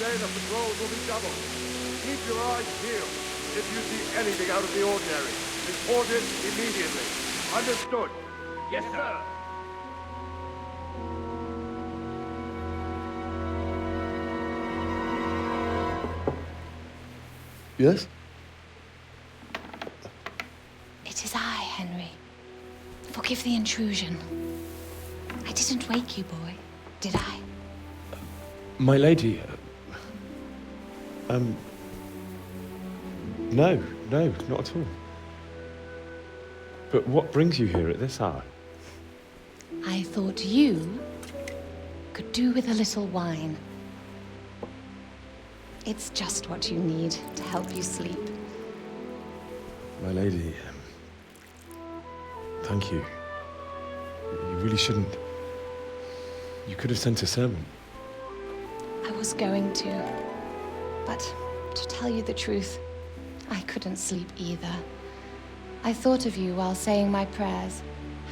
day the patrols will be doubled. Keep your eyes peeled. If you see anything out of the ordinary, report it immediately. Understood? Yes, sir. Yes? It is I, Henry. Forgive the intrusion. I didn't wake you, boy, did I? My lady, no, not at all. But what brings you here at this hour? I thought you could do with a little wine. It's just what you need to help you sleep. My lady, thank you. You really shouldn't. You could have sent a servant. I was going to, but to tell you the truth, I couldn't sleep either. I thought of you while saying my prayers.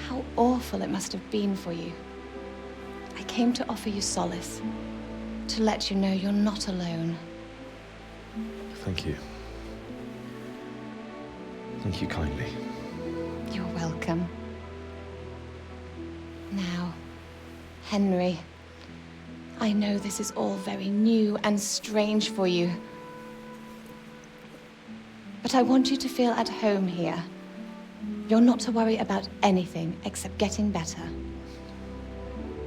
How awful it must have been for you. I came to offer you solace, to let you know you're not alone. Thank you. Thank you kindly. You're welcome. Now, Henry, I know this is all very new and strange for you, but I want you to feel at home here. You're not to worry about anything except getting better.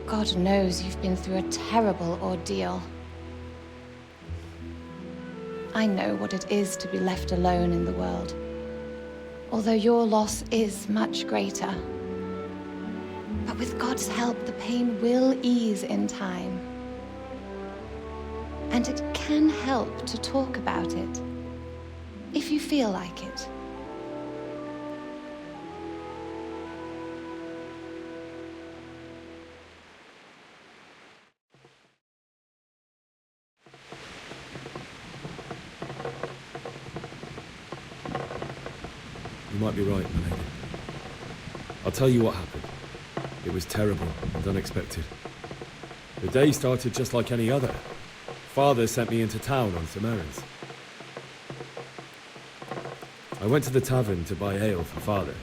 God knows you've been through a terrible ordeal. I know what it is to be left alone in the world, although your loss is much greater. But with God's help, the pain will ease in time. And it can help to talk about it, if you feel like it. You might be right, my lady. I'll tell you what happened. It was terrible and unexpected. The day started just like any other. Father sent me into town on some errands. I went to the tavern to buy ale for Father.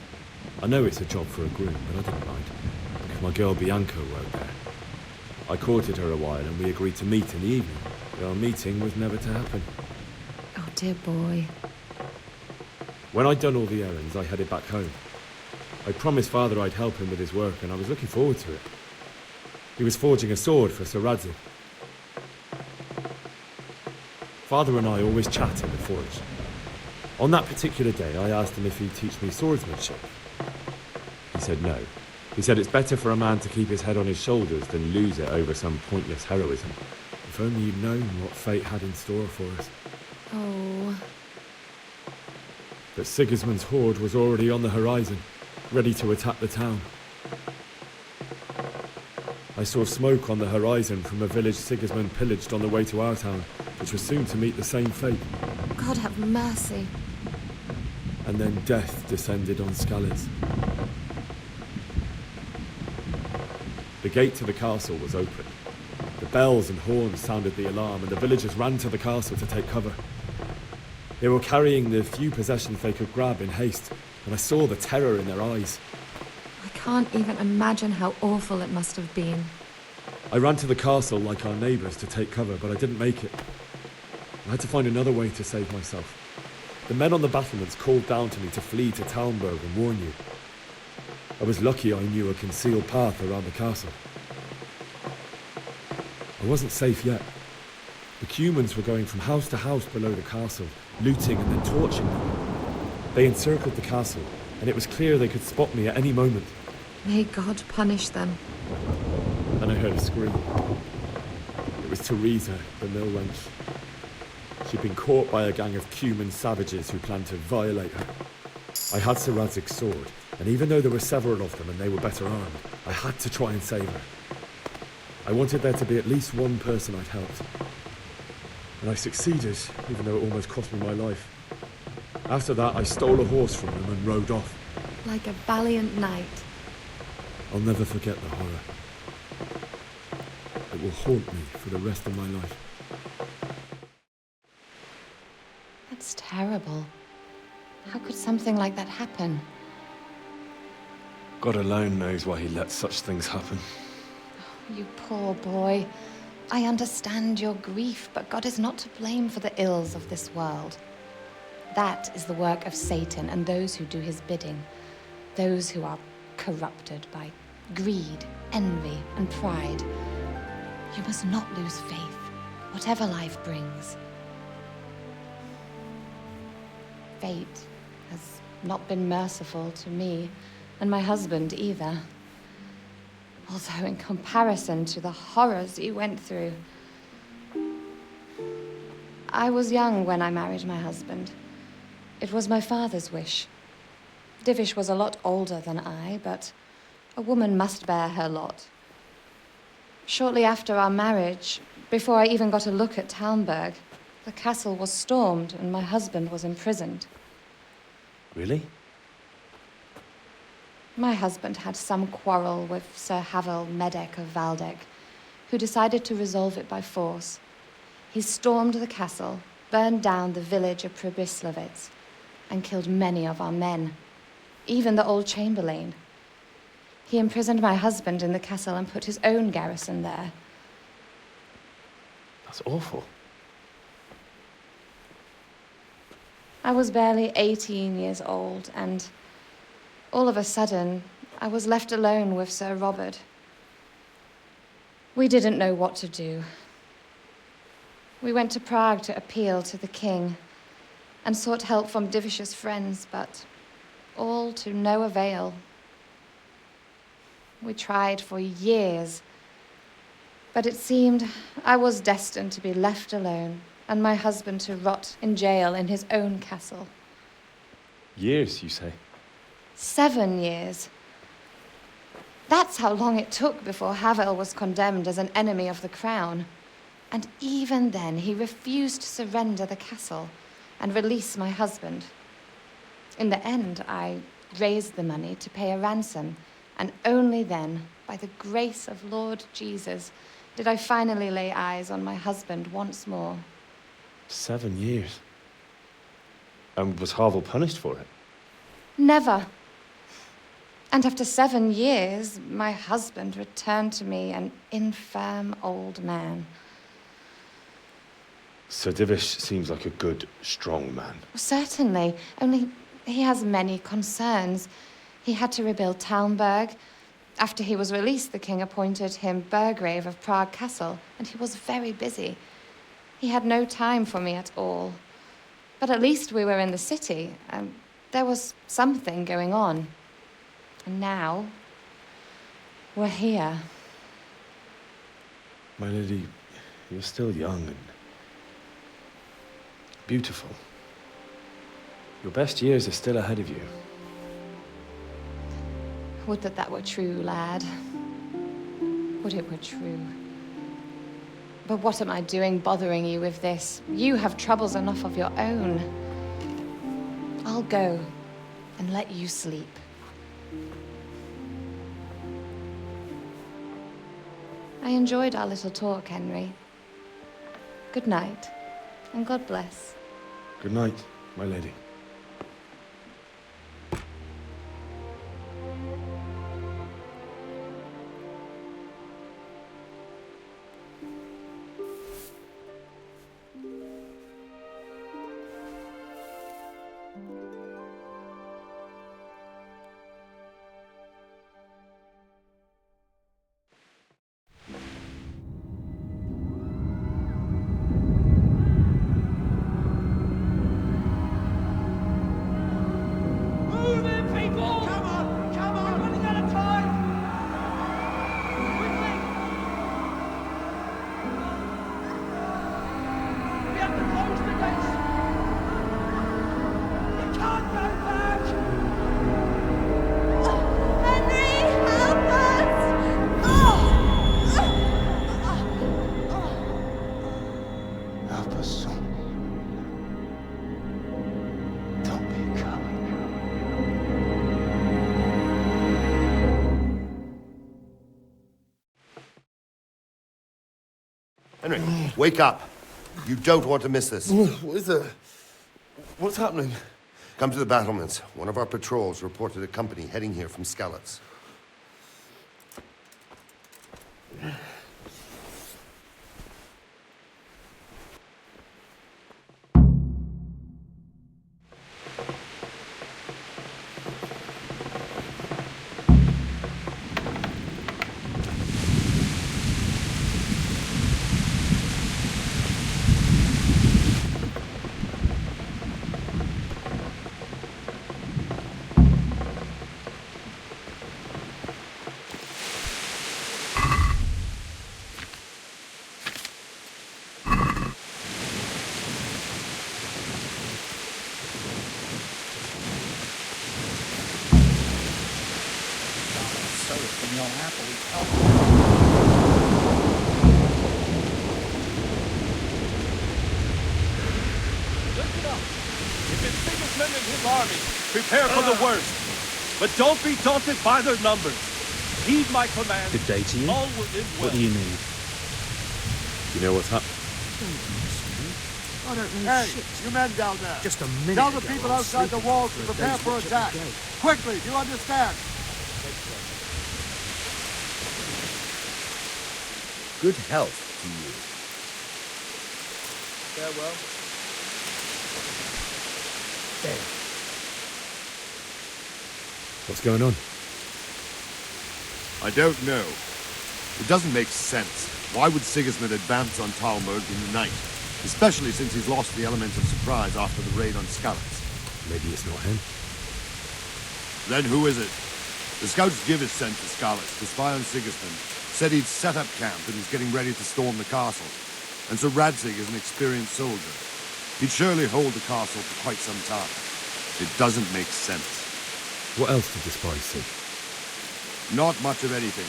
I know it's a job for a groom, but I didn't mind, because my girl Bianca worked there. I courted her a while and we agreed to meet in the evening, but our meeting was never to happen. Oh, dear boy. When I'd done all the errands, I headed back home. I promised Father I'd help him with his work, and I was looking forward to it. He was forging a sword for Sir Radzig. Father and I always chat in the forge. On that particular day, I asked him if he'd teach me swordsmanship. He said no. He said it's better for a man to keep his head on his shoulders than lose it over some pointless heroism. If only you'd known what fate had in store for us. Oh. But Sigismund's horde was already on the horizon, ready to attack the town. I saw smoke on the horizon from a village Sigismund pillaged on the way to our town, which was soon to meet the same fate. God have mercy. And then death descended on Skalitz. The gate to the castle was open. The bells and horns sounded the alarm, and the villagers ran to the castle to take cover. They were carrying the few possessions they could grab in haste, and I saw the terror in their eyes. I can't even imagine how awful it must have been. I ran to the castle like our neighbours to take cover, but I didn't make it. I had to find another way to save myself. The men on the battlements called down to me to flee to Talmberg and warn you. I was lucky I knew a concealed path around the castle. I wasn't safe yet. The Cumans were going from house to house below the castle, looting and then torching them. They encircled the castle, and it was clear they could spot me at any moment. May God punish them. And I heard a scream. It was Teresa, the mill wench. She'd been caught by a gang of Cuman savages who planned to violate her. I had Sir Radzig's sword, and even though there were several of them and they were better armed, I had to try and save her. I wanted there to be at least one person I'd helped. And I succeeded, even though it almost cost me my life. After that, I stole a horse from them and rode off. Like a valiant knight. I'll never forget the horror. It will haunt me for the rest of my life. terrible. How could something like that happen? God alone knows why he lets such things happen. You poor boy. I understand your grief, but God is not to blame for the ills of this world. That is the work of Satan and those who do his bidding. Those who are corrupted by greed, envy, and pride. You must not lose faith, whatever life brings. Fate has not been merciful to me, and my husband either. Although in comparison to the horrors you went through. I was young when I married my husband. It was my father's wish. Divish was a lot older than I, but a woman must bear her lot. Shortly after our marriage, before I even got a look at Talmberg, the castle was stormed and my husband was imprisoned. Really? My husband had some quarrel with Sir Havel Medek of Valdek, who decided to resolve it by force. He stormed the castle, burned down the village of Pribyslavitz, and killed many of our men, even the old chamberlain. He imprisoned my husband in the castle and put his own garrison there. That's awful. I was barely 18 years old, and all of a sudden, I was left alone with Sir Robert. We didn't know what to do. We went to Prague to appeal to the king and sought help from Divish's friends, but all to no avail. We tried for years, but it seemed I was destined to be left alone and my husband to rot in jail in his own castle. Years, you say? 7 years. That's how long it took before Havel was condemned as an enemy of the crown. And even then, he refused to surrender the castle and release my husband. In the end, I raised the money to pay a ransom, and only then, by the grace of Lord Jesus, did I finally lay eyes on my husband once more. 7 years? And was Havel punished for it? Never. And after 7 years, my husband returned to me an infirm old man. Sir Divish seems like a good, strong man. Certainly, only he has many concerns. He had to rebuild Talmberg. After he was released, the king appointed him Burgrave of Prague Castle, and he was very busy. He had no time for me at all. But at least we were in the city, and there was something going on. And now, we're here. My lady, you're still young and beautiful. Your best years are still ahead of you. Would that that were true, lad. Would it were true. But what am I doing bothering you with this? You have troubles enough of your own. I'll go and let you sleep. I enjoyed our little talk, Henry. Good night, and God bless. Good night, my lady. Help us, son. Don't be a coward. Henry, wake up. You don't want to miss this. What is it? What's happening? Come to the battlements. One of our patrols reported a company heading here from Skalitz. Listen up. If it's Sigismund and his army, prepare for the worst. But don't be daunted by their numbers. Heed my command. Good day to you. All will end well. What do you need? You know what's happening? I don't know Hey, shit. you men down there. Just a minute Tell the ago, people I was outside the sleeping walls to for a prepare day's for watch at attack. the gate. Quickly, do you understand? Good health to you. Farewell. What's going on? I don't know. It doesn't make sense. Why would Sigismund advance on Talmberg in the night? Especially since he's lost the element of surprise after the raid on Skalitz. Maybe it's not him. Then who is it? The scouts Givis sent to Skalitz to spy on Sigismund said he'd set up camp and was getting ready to storm the castle. And so Radzig is an experienced soldier. He'd surely hold the castle for quite some time. It doesn't make sense. What else did the spies see? Not much of anything.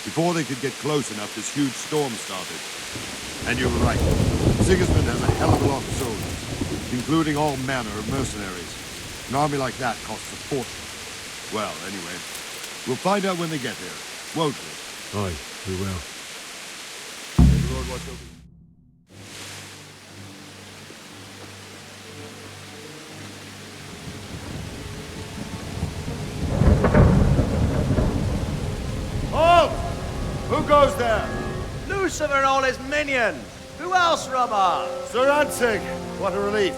Before they could get close enough, this huge storm started. And you were right. Sigismund has a hell of a lot of soldiers, including all manner of mercenaries. An army like that costs a fortune. Well, anyway, we'll find out when they get here, won't we? Aye, we will. May the Lord watch over you. Halt! Who goes there? Lucifer and all his minions. Who else, Robber? Sir Radzig. What a relief.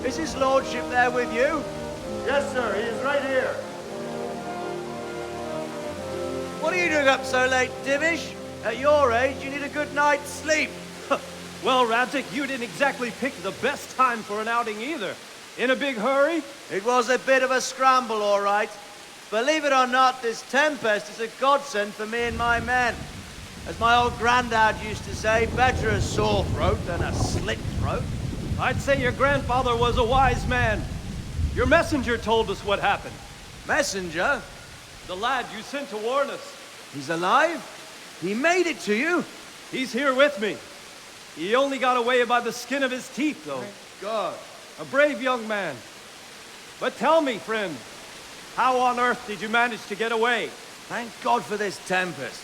Is his lordship there with you? Yes, sir. He is right here. What are you doing up so late, Divish? At your age, you need a good night's sleep. Well, Radzig, you didn't exactly pick the best time for an outing either. In a big hurry? It was a bit of a scramble, all right. Believe it or not, this tempest is a godsend for me and my men. As my old granddad used to say, better a sore throat than a slit throat. I'd say your grandfather was a wise man. Your messenger told us what happened. Messenger? The lad you sent to warn us. He's alive? He made it to you? He's here with me. He only got away by the skin of his teeth, though. Thank God. A brave young man. But tell me, friend, how on earth did you manage to get away? Thank God for this tempest.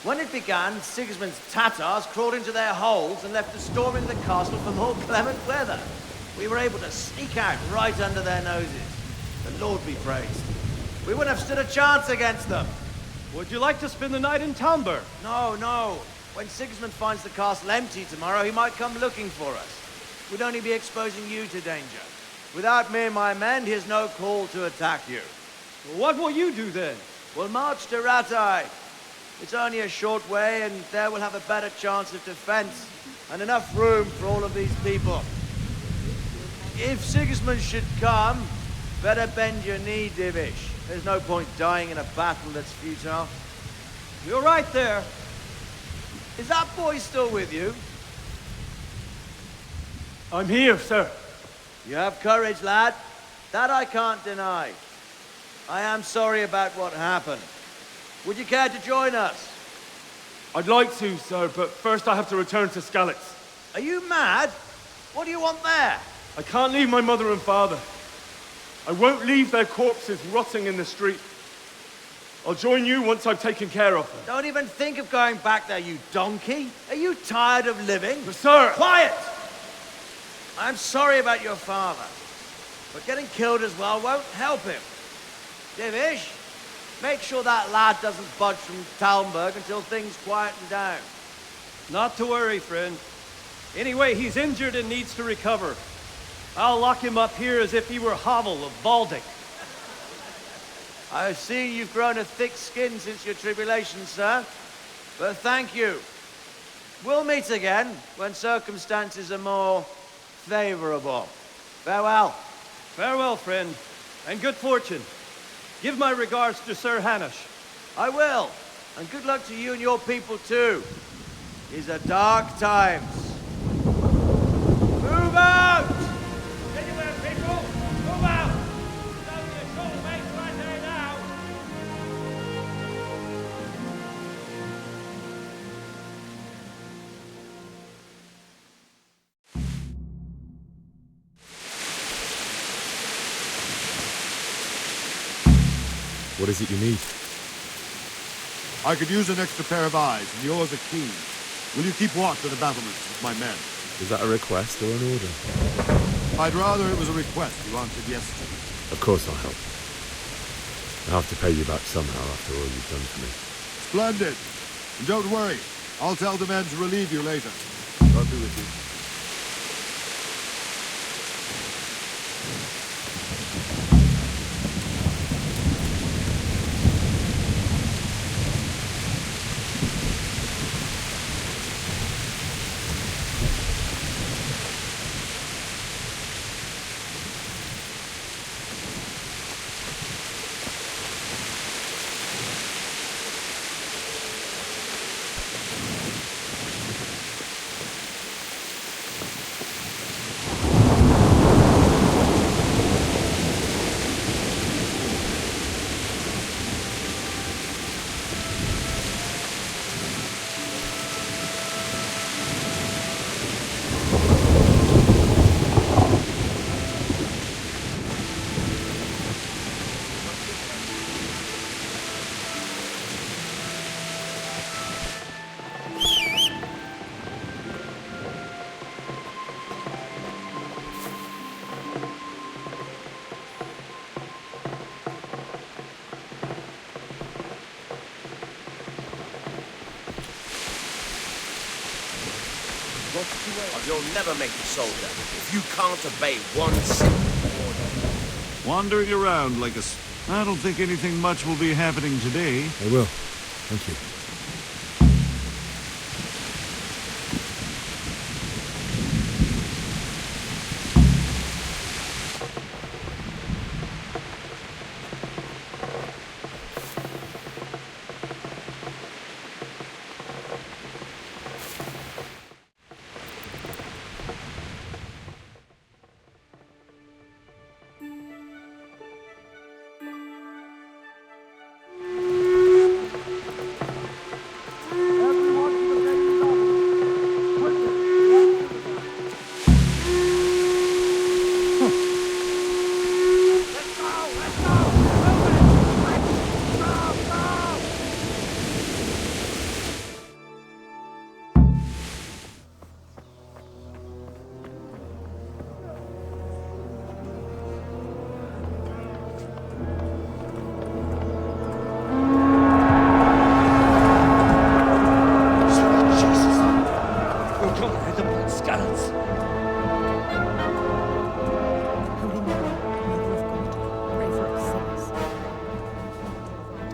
When it began, Sigismund's Tatars crawled into their holes and left us storming the castle for more clement weather. We were able to sneak out right under their noses. The Lord be praised. We wouldn't have stood a chance against them. Would you like to spend the night in Talmberg? No, no. When Sigismund finds the castle empty tomorrow, he might come looking for us. We'd only be exposing you to danger. Without me and my men, he has no call to attack you. What will you do then? We'll march to Ratai. It's only a short way, and there we'll have a better chance of defense and enough room for all of these people. If Sigismund should come, better bend your knee, Divish. There's no point dying in a battle that's futile. You're right there. Is that boy still with you? I'm here, sir. You have courage, lad. That I can't deny. I am sorry about what happened. Would you care to join us? I'd like to, sir, but first I have to return to Skalitz. Are you mad? What do you want there? I can't leave my mother and father. I won't leave their corpses rotting in the street. I'll join you once I've taken care of them. Don't even think of going back there, you donkey. Are you tired of living? But sir! Quiet! I'm sorry about your father. but getting killed as well won't help him. Divish, make sure that lad doesn't budge from Talmberg until things quieten down. Not to worry, friend. Anyway, he's injured and needs to recover. I'll lock him up here as if he were Havel of Baldic. I've seen you've grown a thick skin since your tribulation, sir. But thank you. We'll meet again when circumstances are more favorable. Farewell. Farewell, friend, and good fortune. Give my regards to Sir Hanush. I will. And good luck to you and your people too. These are dark times. Move out! Anywhere, people! Move out! There's only a short ways right there now. What is it you need? I could use an extra pair of eyes, and yours are keen. Will you keep watch of the battlements with my men? Is that a request or an order? I'd rather it was a request you answered yes to. Of course I'll help. I'll have to pay you back somehow after all you've done for me. Splendid. And don't worry. I'll tell the men to relieve you later. God be with you. You'll never make a soldier if you can't obey one simple order. Wandering around like a... I don't think anything much will be happening today. I will. Thank you.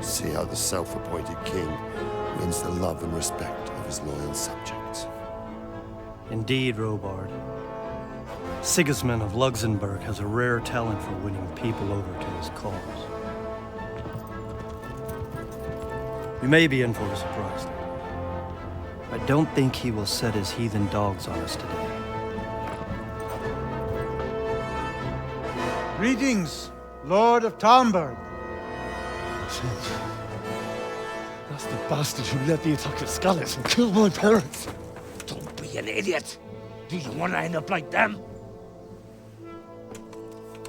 See how the self-appointed king wins the love and respect of his loyal subjects. Indeed, Robard. Sigismund of Luxembourg has a rare talent for winning people over to his cause. We may be in for a surprise. I don't think he will set his heathen dogs on us today. Greetings, Lord of Talmberg. That's the bastard who led the attack at Scallis and killed my parents. Don't be an idiot. Do you want to end up like them?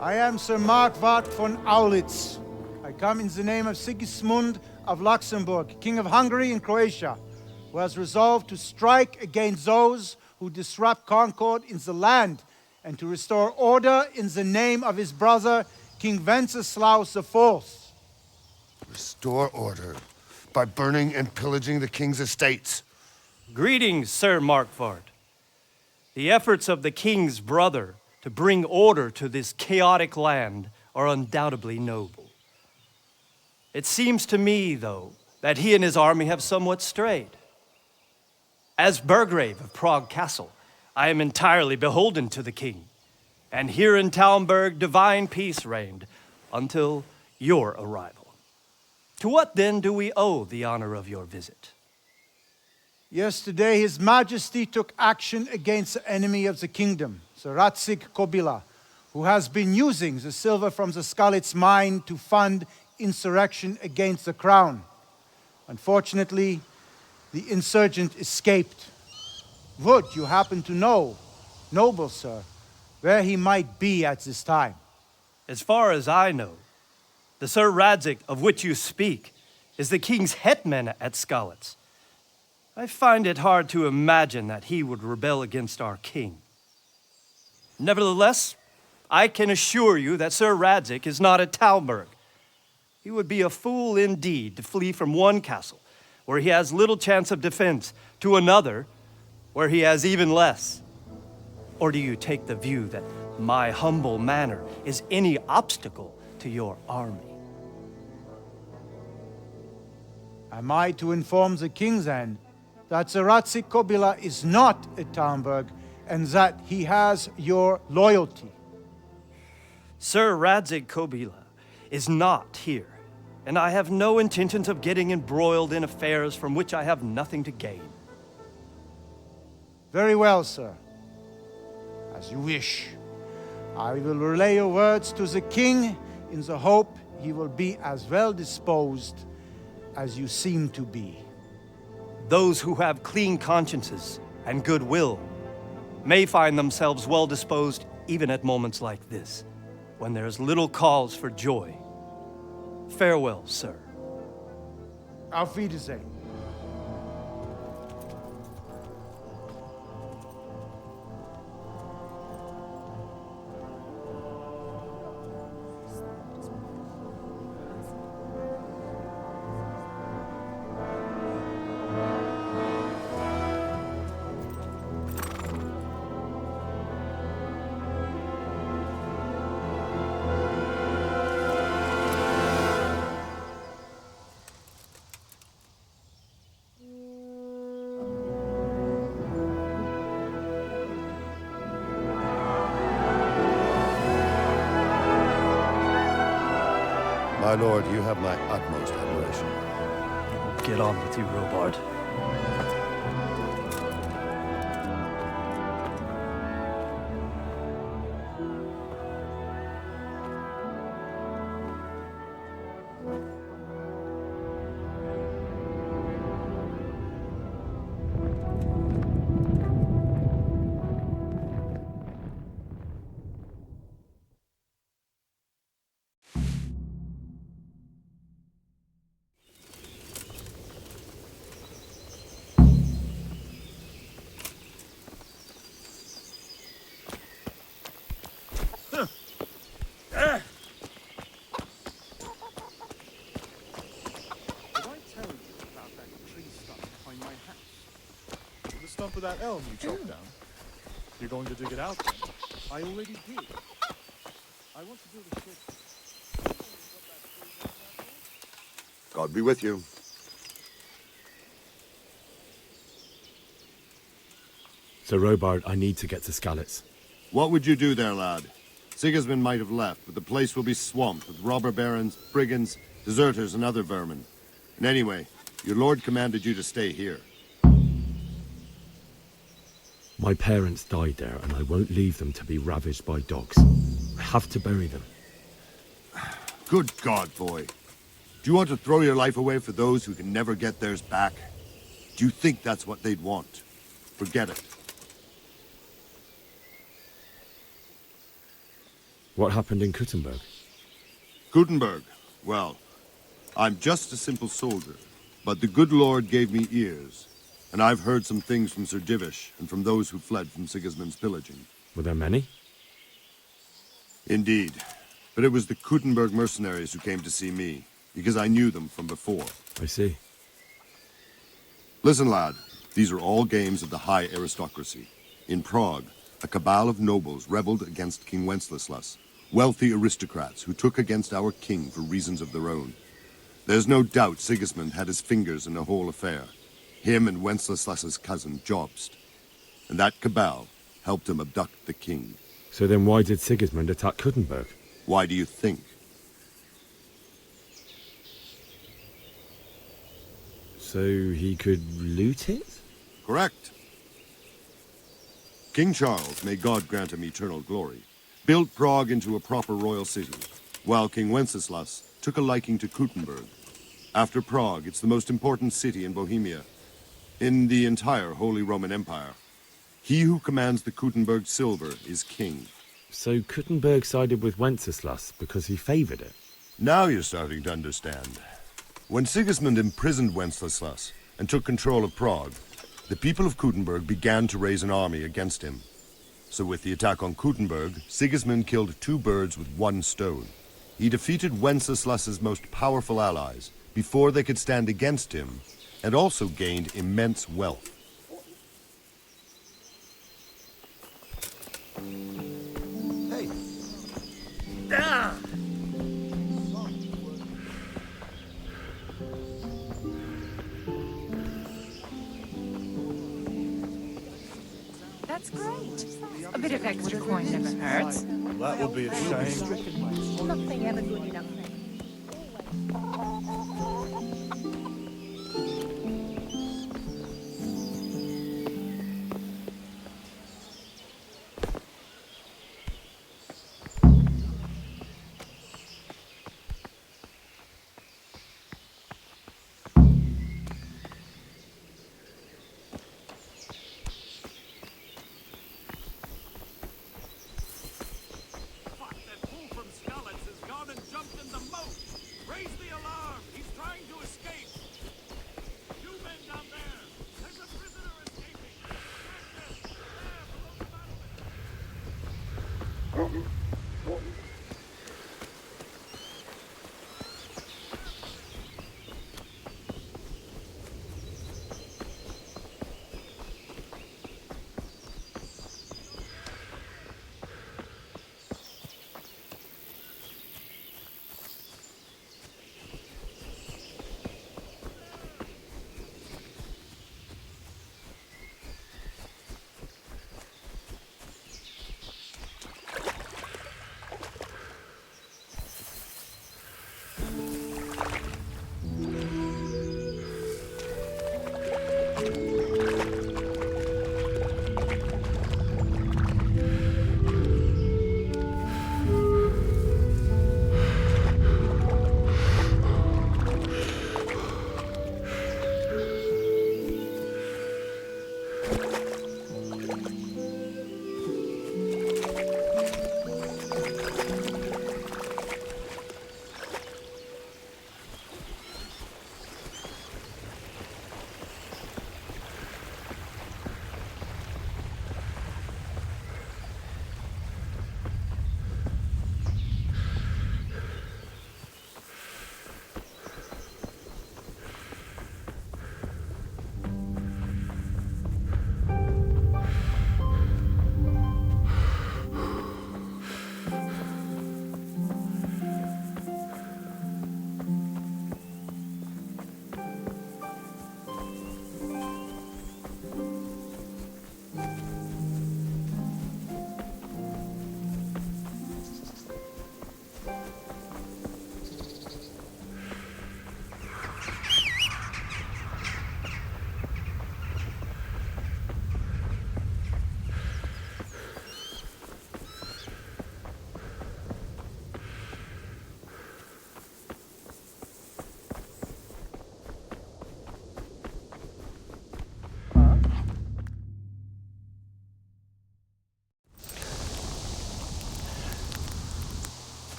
I am Sir Markwart von Aulitz. I come in the name of Sigismund of Luxembourg, King of Hungary and Croatia, who has resolved to strike against those who disrupt concord in the land and to restore order in the name of his brother, King Wenceslaus IV. Restore order by burning and pillaging the king's estates. Greetings, Sir Markvard. The efforts of the king's brother to bring order to this chaotic land are undoubtedly noble. It seems to me, though, that he and his army have somewhat strayed. As Burgrave of Prague Castle, I am entirely beholden to the king, and here in Talmberg divine peace reigned until your arrival. To what then do we owe the honor of your visit? Yesterday, His Majesty took action against the enemy of the kingdom, the Radzig Kobyla, who has been using the silver from the Skalitz mine to fund insurrection against the crown. Unfortunately, the insurgent escaped. Would you happen to know, noble sir, where he might be at this time? As far as I know, the Sir Radzig of which you speak is the king's hetman at Skalitz. I find it hard to imagine that he would rebel against our king. Nevertheless, I can assure you that Sir Radzig is not at Talmberg. He would be a fool indeed to flee from one castle, where he has little chance of defense, to another, where he has even less. Or do you take the view that my humble manner is any obstacle to your army? Am I to inform the king then that the Radzig Kobyla is not at Talmberg and that he has your loyalty? Sir Radzig Kobyla is not here, and I have no intentions of getting embroiled in affairs from which I have nothing to gain. Very well, sir. As you wish. I will relay your words to the king in the hope he will be as well disposed as you seem to be. Those who have clean consciences and goodwill may find themselves well disposed even at moments like this, when there is little cause for joy. Farewell, sir. Auf Wiedersehen. My lord, you have my utmost admiration. Get on with you, Robard. Stump of that elm you chopped down. You're going to dig it out then? I already did. I want to build a ship. God be with you. Sir Robard, I need to get to Skalitz. What would you do there, lad? Sigismund might have left, but the place will be swamped with robber barons, brigands, deserters, and other vermin. And anyway, your lord commanded you to stay here. My parents died there, and I won't leave them to be ravaged by dogs. I have to bury them. Good God, boy. Do you want to throw your life away for those who can never get theirs back? Do you think that's what they'd want? Forget it. What happened in Kuttenberg? Gutenberg. Well, I'm just a simple soldier, but the good Lord gave me ears, and I've heard some things from Sir Divish and from those who fled from Sigismund's pillaging. Were there many? Indeed. But it was the Kuttenberg mercenaries who came to see me, because I knew them from before. I see. Listen, lad. These are all games of the high aristocracy. In Prague, a cabal of nobles rebelled against King Wenceslas, wealthy aristocrats who took against our king for reasons of their own. There's no doubt Sigismund had his fingers in the whole affair. Him and Wenceslas's cousin, Jobst. And that cabal helped him abduct the king. So then why did Sigismund attack Kuttenberg? Why do you think? So he could loot it? Correct. King Charles, may God grant him eternal glory, built Prague into a proper royal city, while King Wenceslas took a liking to Kuttenberg. After Prague, it's the most important city in Bohemia, in the entire Holy Roman Empire. He who commands the Kuttenberg silver is king. So Kuttenberg sided with Wenceslas because he favored it? Now you're starting to understand. When Sigismund imprisoned Wenceslas and took control of Prague, the people of Kuttenberg began to raise an army against him. So with the attack on Kuttenberg, Sigismund killed two birds with one stone. He defeated Wenceslas's most powerful allies before they could stand against him, and also gained immense wealth. Hey. That's great. A bit of extra coin never hurts. That would be a shame. Nothing ever good enough.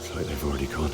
It's like they've already gone.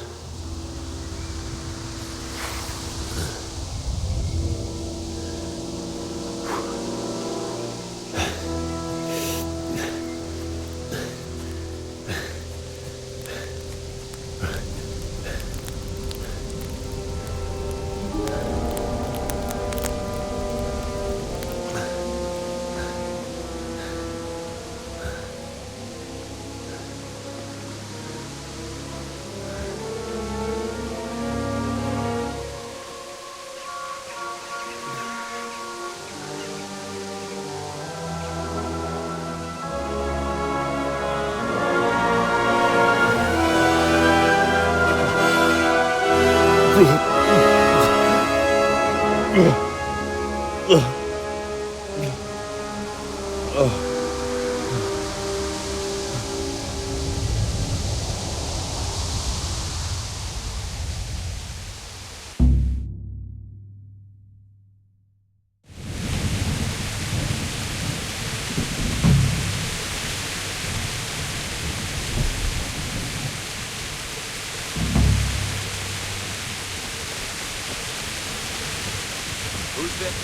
Who's this?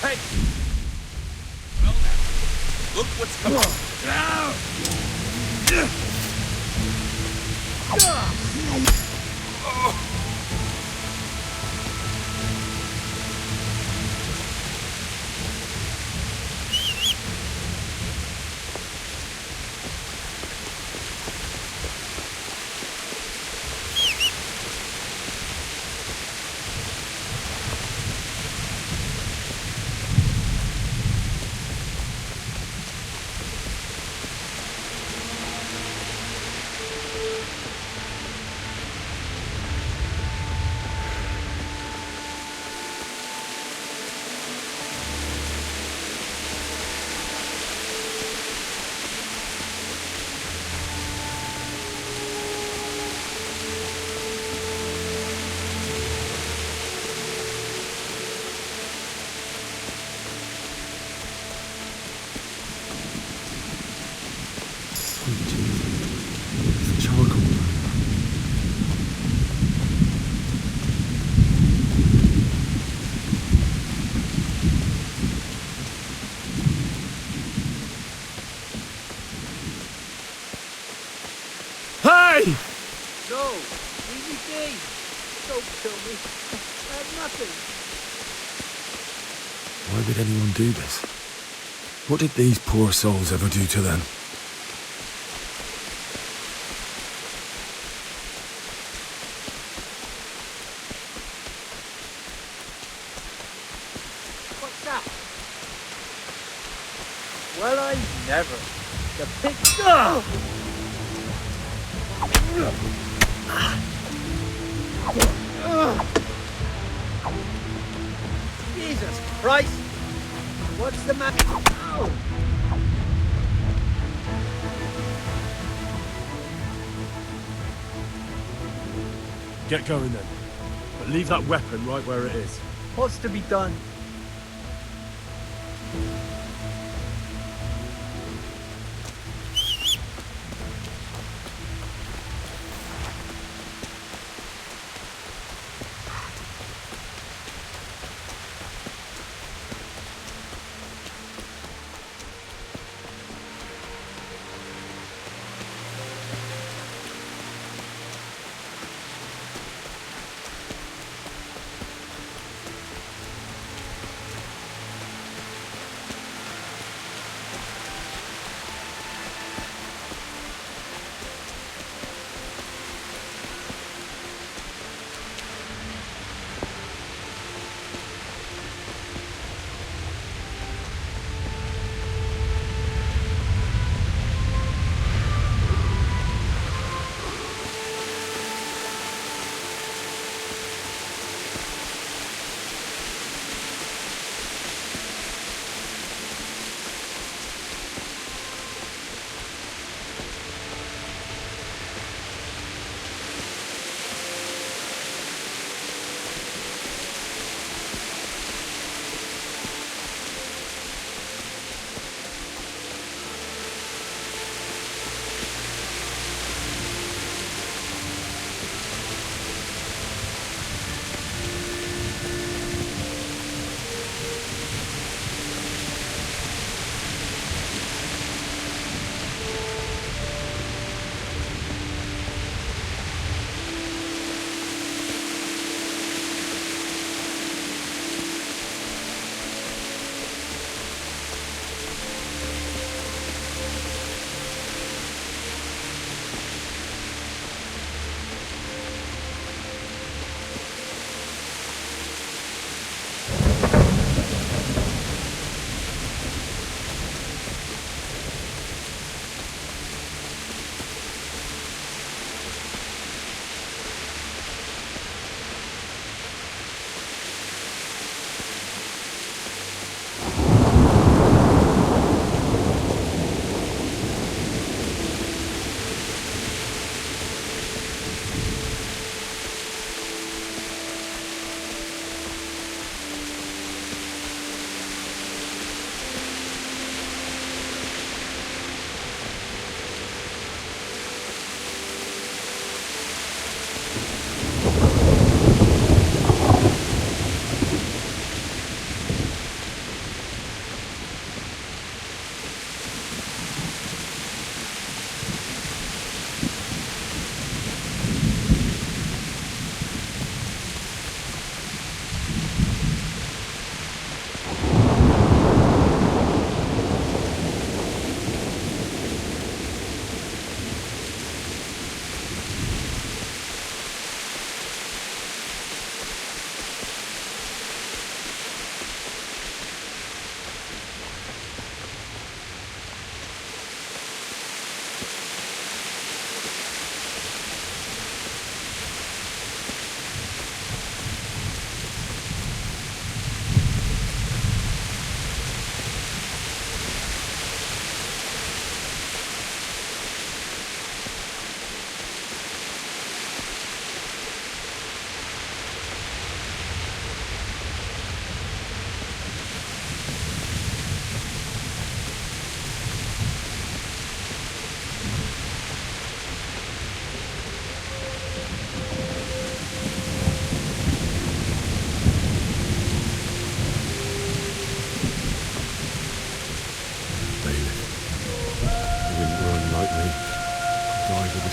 Hey! Well now, look what's coming. Hey! No, easy thing. Don't kill me. I have nothing. Why would anyone do this? What did these poor souls ever do to them? What's that? Well, I never. The pig. Jesus Christ! What's the matter? Oh. Get going then. But leave that weapon right where it is. What's to be done?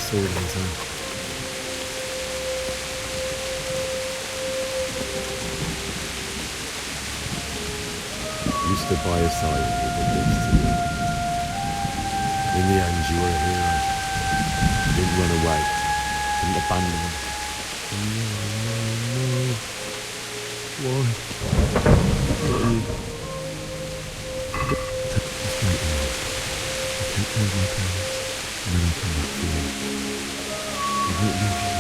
sword in his hand. You stood by his side with the beast. In the end, you were a hero. You didn't run away. Didn't abandon him. No. Why? Not you. I take care of my parents, and then I come back for you. You won't leave you.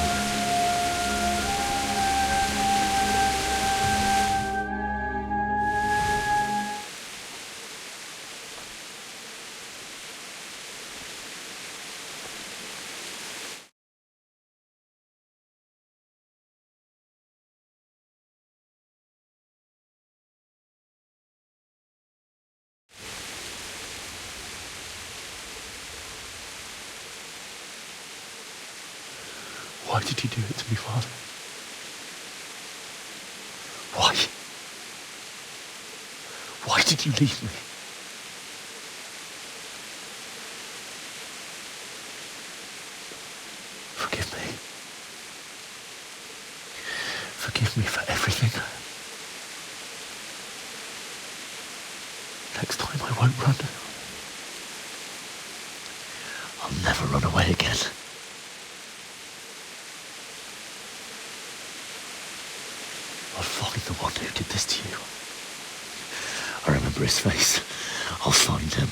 Why did you do it to me, Father? Why? Why did you leave me? Forgive me. Forgive me for everything. Next time I won't run. I'll never run away again. I'll find the one who did this to you. I remember his face. I'll find him.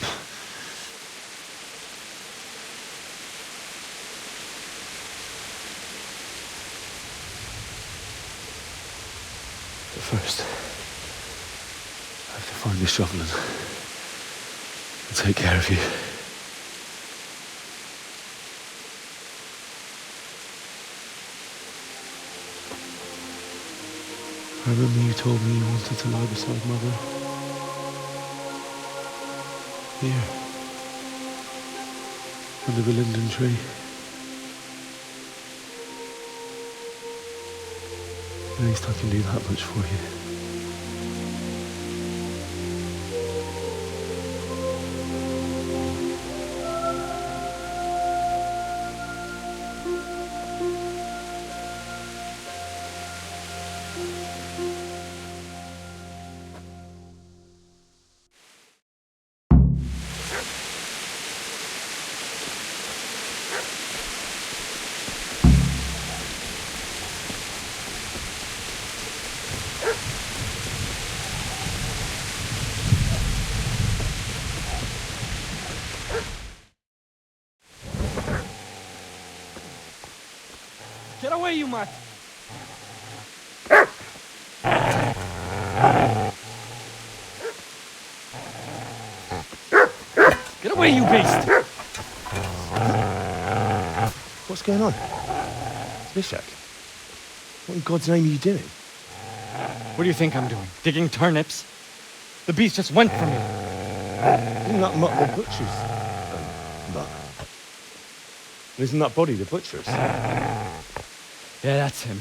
But first, I have to find this shovel and take care of you. I remember you told me you wanted to lie beside Mother. Here. Under the linden tree. At least I can do that much for you. Get away, you mutt! Get away, you beast! What's going on? Bishak? What in God's name are you doing? What do you think I'm doing? Digging turnips? The beast just went from me. Isn't that mutt the butcher's? Mutt. Isn't that body the butcher's? Yeah, that's him.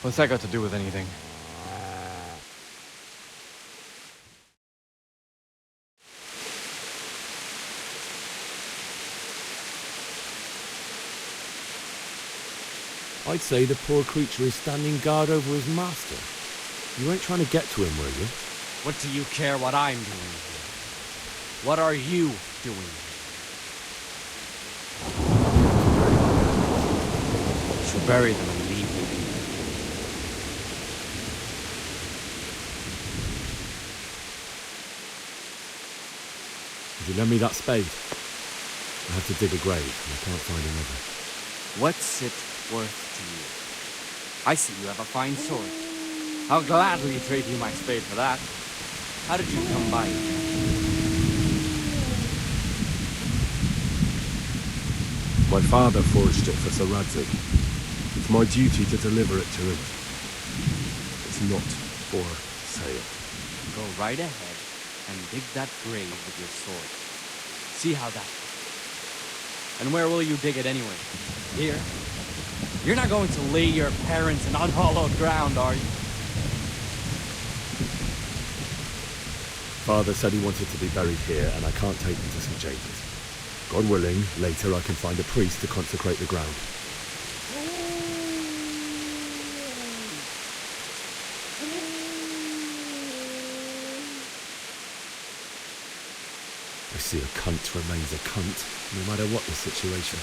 What's that got to do with anything? I'd say the poor creature is standing guard over his master. You weren't trying to get to him, were you? What do you care what I'm doing here? What are you doing here? You should bury them and leave me. Would you lend me that spade? I have to dig a grave and I can't find another. What's it worth to you? I see you have a fine sword. I'll gladly trade you my spade for that. How did you come by it? My father forged it for Sir Radzig. It's my duty to deliver it to him. It's not for sale. Go right ahead and dig that grave with your sword. See how that goes. And where will you dig it anyway? Here? You're not going to lay your parents in unhallowed ground, are you? Father said he wanted to be buried here, and I can't take him to St. James's. God willing, later I can find a priest to consecrate the ground. I see a cunt remains a cunt, no matter what the situation.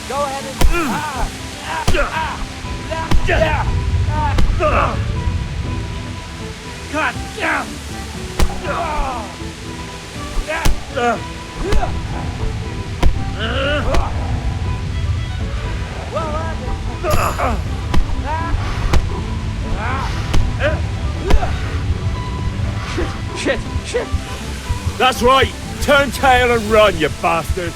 Go ahead and... God damn! Shit! That's right! Turn tail and run, you bastard!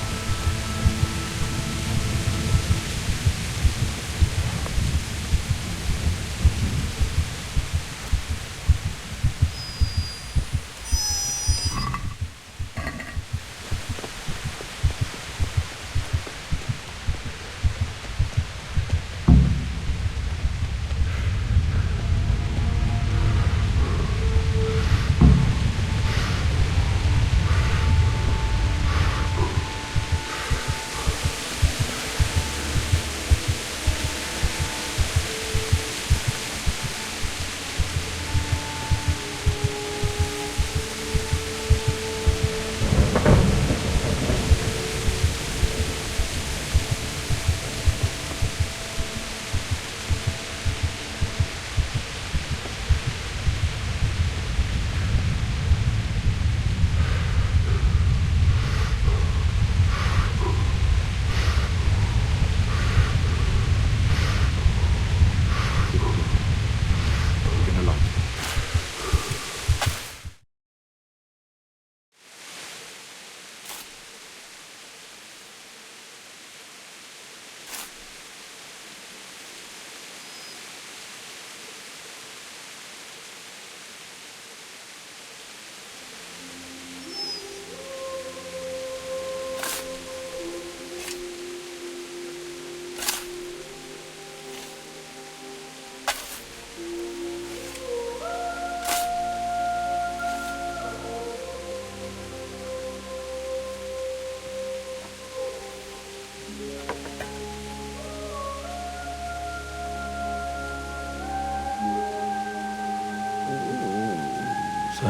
So,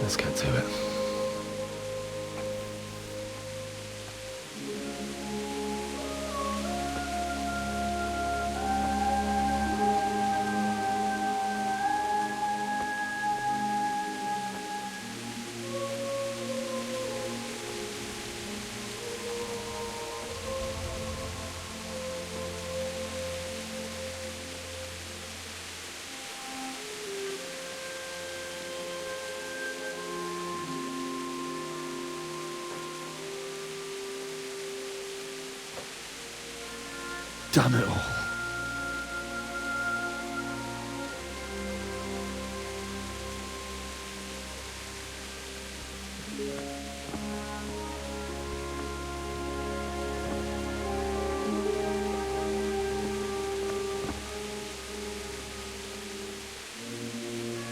let's get to it. Damn it all.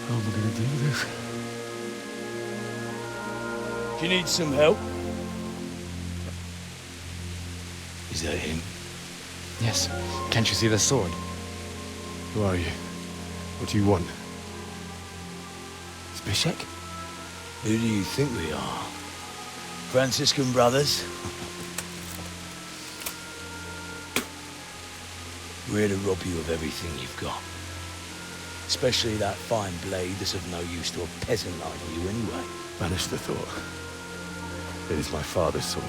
How am I going to do this? Do you need some help? Is that him? Yes. Can't you see the sword? Who are you? What do you want? Zbyszek? Who do you think we are? Franciscan brothers? We're here to rob you of everything you've got. Especially that fine blade that's of no use to a peasant like you anyway. Banish the thought. It is my father's sword.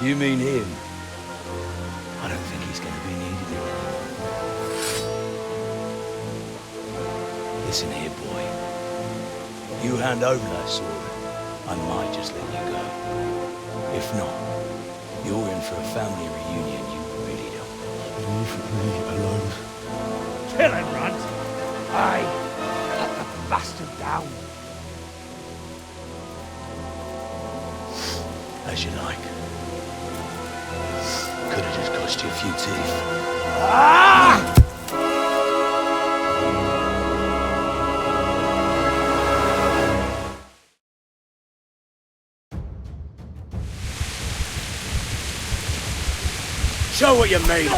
You mean him? I don't think he's going to be needing it. Listen here, boy. You hand over that sword, I might just let you go. If not, you're in for a family reunion you really don't want. Leave me alone. Kill him, Runt! Aye, cut the bastard down. As you like. Could have just cost you a few teeth. Ah! Show what you made.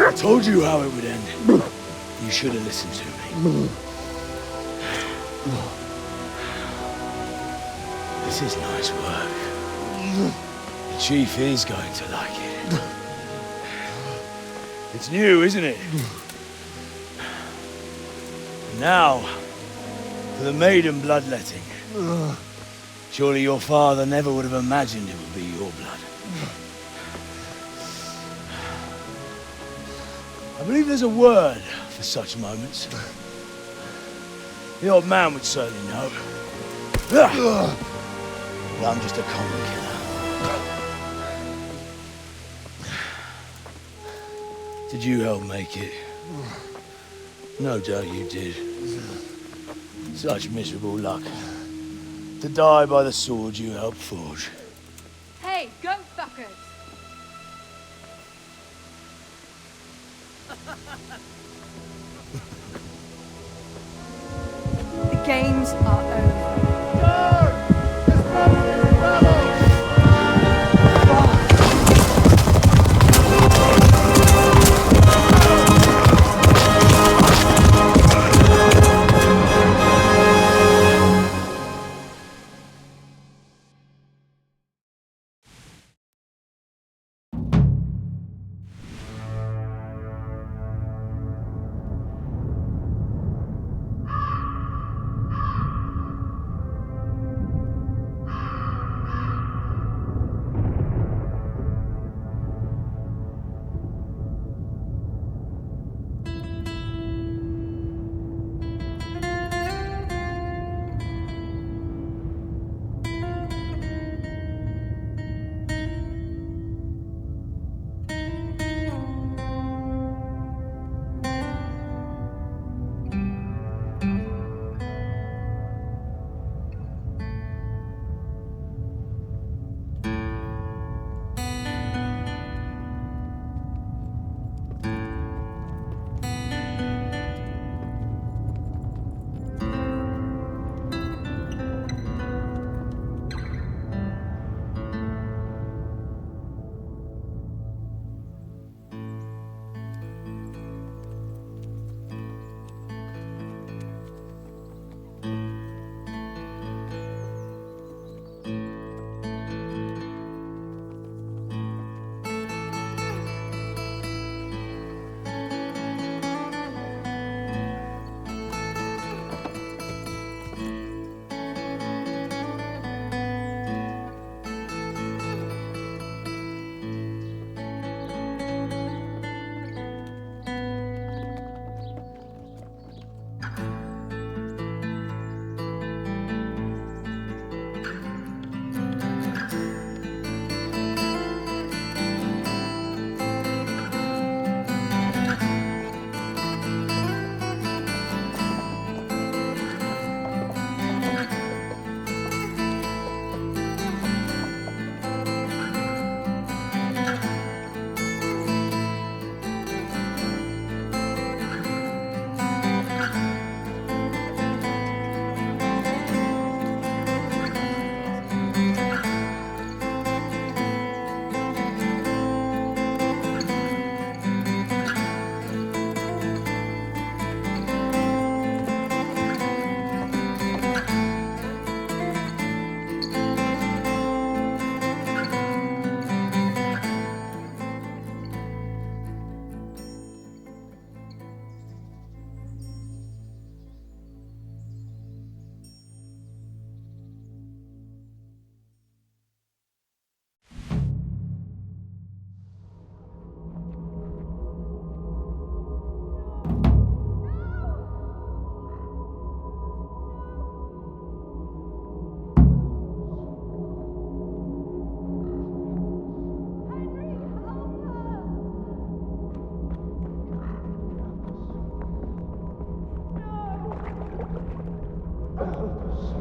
I told you how it would end. You should have listened to me. This is nice work. The chief is going to like it. It's new, isn't it? Now, for the maiden bloodletting. Surely your father never would have imagined it would be your blood. I believe there's a word for such moments. The old man would certainly know. But I'm just a common killer. Did you help make it? No doubt you did. Such miserable luck. To die by the sword you helped forge. Hey, go fuckers! The games are over.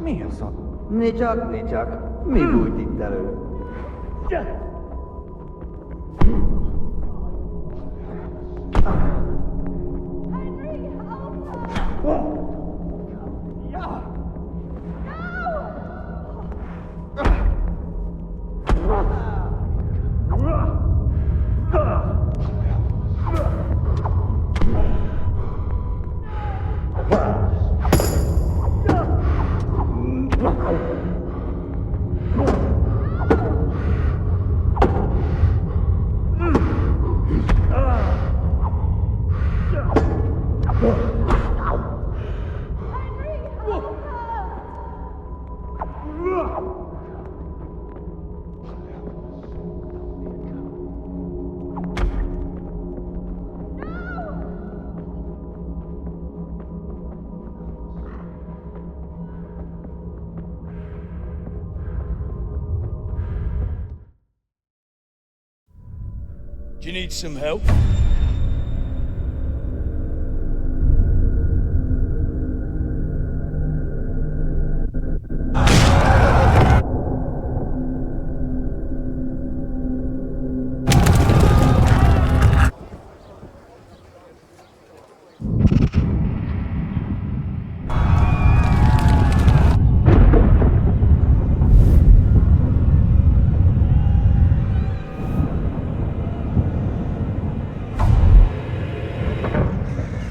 Mi a szar? Nicsak. Mi bújt itt elő? Do you need some help?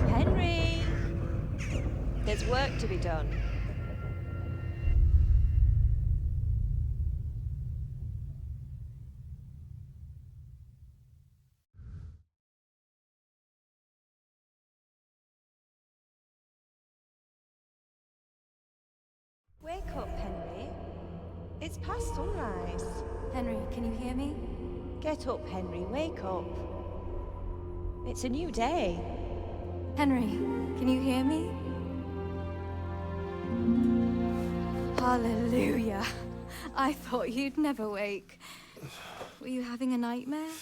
Henry! There's work to be done. Wake up, Henry. It's past sunrise. Henry, can you hear me? Get up, Henry. Wake up. It's a new day. Henry, can you hear me? Hallelujah. I thought you'd never wake. Were you having a nightmare?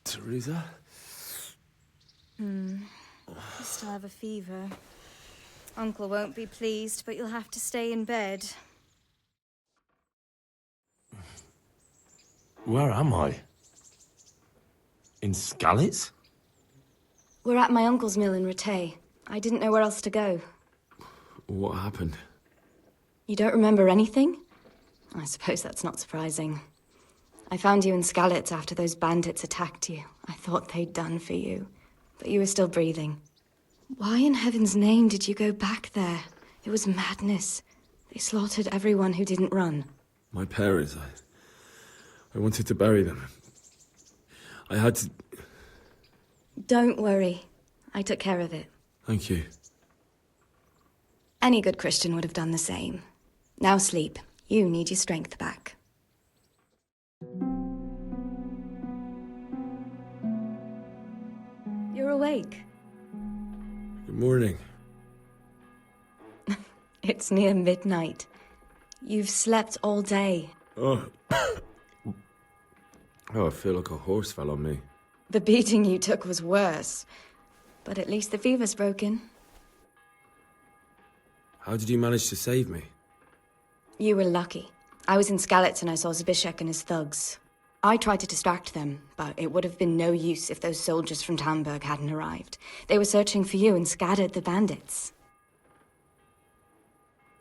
Teresa? You still have a fever. Uncle won't be pleased, but you'll have to stay in bed. Where am I? In Skalitz? We're at my uncle's mill in Rattay. I didn't know where else to go. What happened? You don't remember anything? I suppose that's not surprising. I found you in Skalitz after those bandits attacked you. I thought they'd done for you, but you were still breathing. Why in heaven's name did you go back there? It was madness. They slaughtered everyone who didn't run. My parents, I wanted to bury them. I had to... Don't worry. I took care of it. Thank you. Any good Christian would have done the same. Now sleep. You need your strength back. You're awake. Good morning. It's near midnight. You've slept all day. Oh. Oh, I feel like a horse fell on me. The beating you took was worse. But at least the fever's broken. How did you manage to save me? You were lucky. I was in Skalitz and I saw Zbyszek and his thugs. I tried to distract them, but it would have been no use if those soldiers from Tamberg hadn't arrived. They were searching for you and scattered the bandits.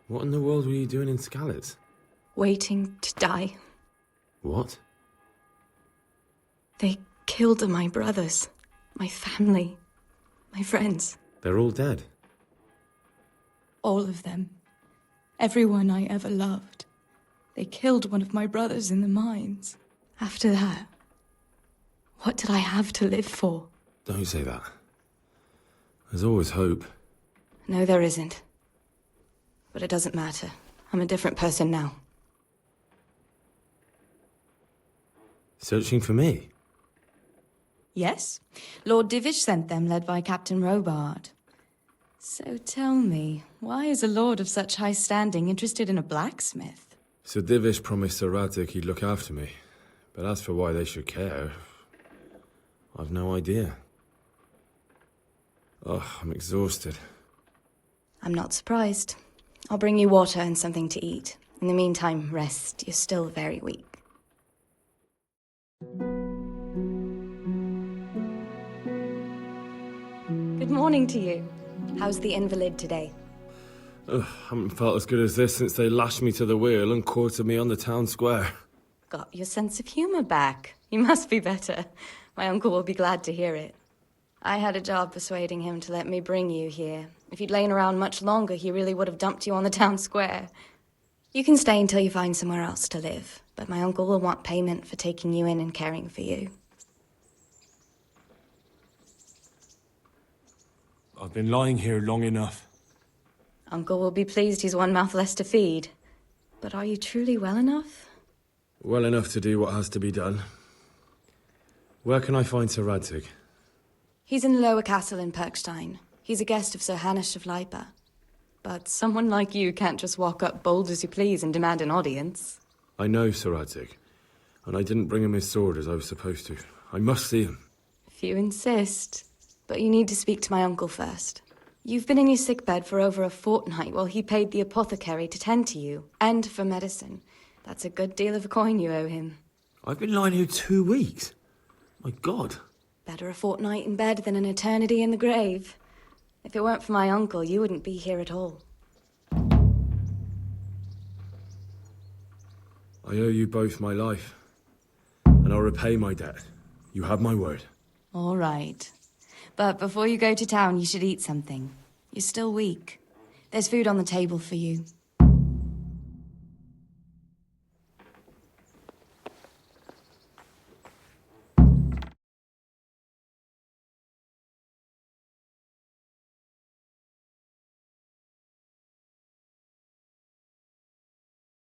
What in the world were you doing in Skalitz? Waiting to die. What? They killed my brothers, my family, my friends. They're all dead. All of them. Everyone I ever loved. They killed one of my brothers in the mines. After that, what did I have to live for? Don't say that. There's always hope. No, there isn't. But it doesn't matter. I'm a different person now. Searching for me? Yes. Lord Divish sent them, led by Captain Robard. So tell me, why is a lord of such high standing interested in a blacksmith? Sir Divish promised Sir Radzik he'd look after me. But as for why they should care, I've no idea. Oh, I'm exhausted. I'm not surprised. I'll bring you water and something to eat. In the meantime, rest. You're still very weak. Good morning to you. How's the invalid today? Ugh, haven't felt as good as this since they lashed me to the wheel and quartered me on the town square. Got your sense of humor back. You must be better. My uncle will be glad to hear it. I had a job persuading him to let me bring you here. If you'd lain around much longer, he really would have dumped you on the town square. You can stay until you find somewhere else to live, but my uncle will want payment for taking you in and caring for you. I've been lying here long enough. Uncle will be pleased he's one mouth less to feed. But are you truly well enough? Well enough to do what has to be done. Where can I find Sir Radzig? He's in the lower castle in Perkstein. He's a guest of Sir Hanush of Leipa. But someone like you can't just walk up bold as you please and demand an audience. I know Sir Radzig, and I didn't bring him his sword as I was supposed to. I must see him. If you insist. But you need to speak to my uncle first. You've been in your sickbed for over a fortnight while he paid the apothecary to tend to you, and for medicine. That's a good deal of a coin you owe him. I've been lying here 2 weeks. My God. Better a fortnight in bed than an eternity in the grave. If it weren't for my uncle, you wouldn't be here at all. I owe you both my life, and I'll repay my debt. You have my word. All right. But before you go to town, you should eat something. You're still weak. There's food on the table for you.